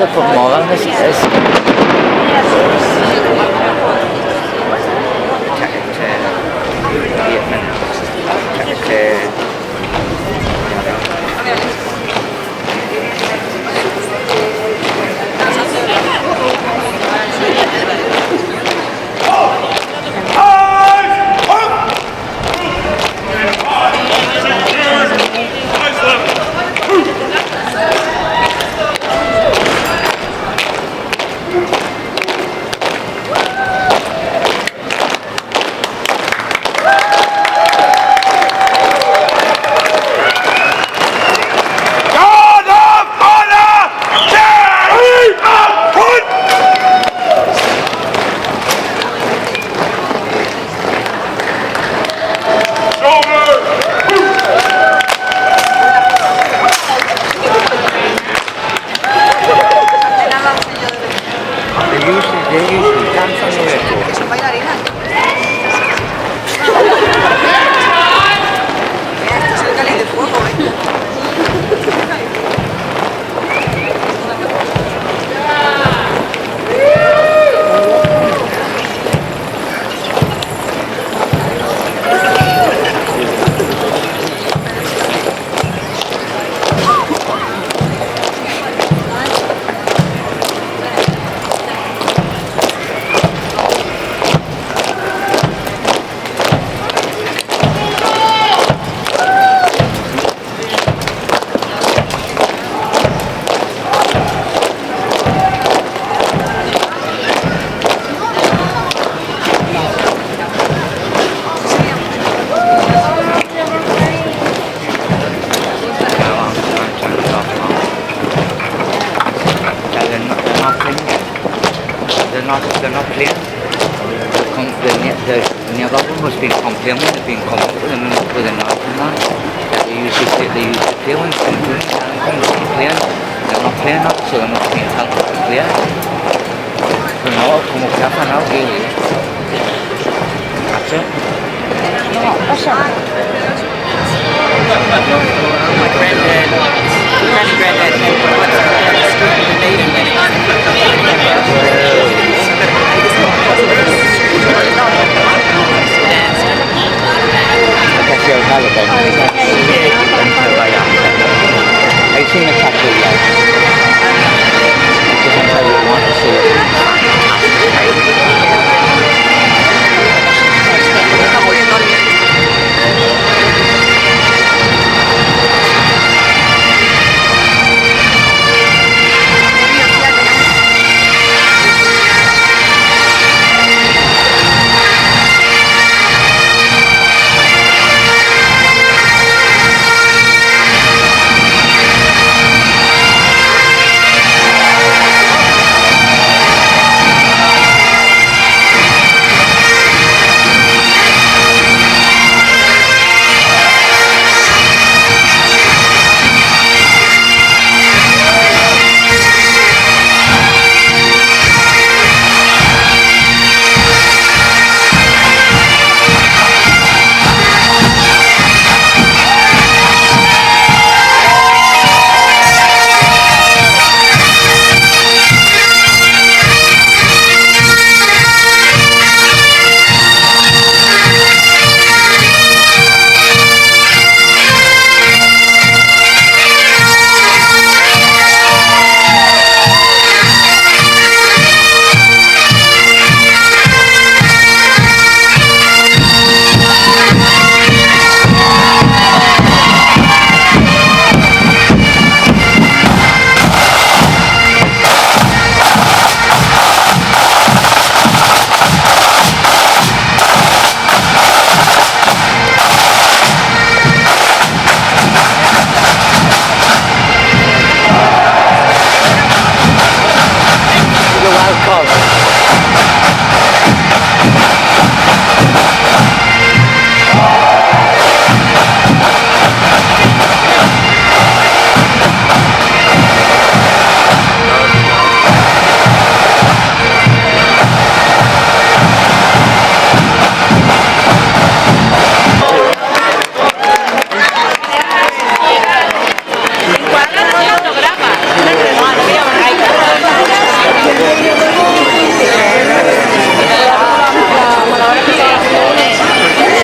Moral es they usually dance on the airport. Son bailarinas. Esto es el cáliz de fuego, They're not clear. The nearby one was being complained with, being come up with an argument that they usually play when they're playing. They're not playing up, so they're not being held to clear. Pero no, como que ha ganado really. That's it. My granddad, granddad,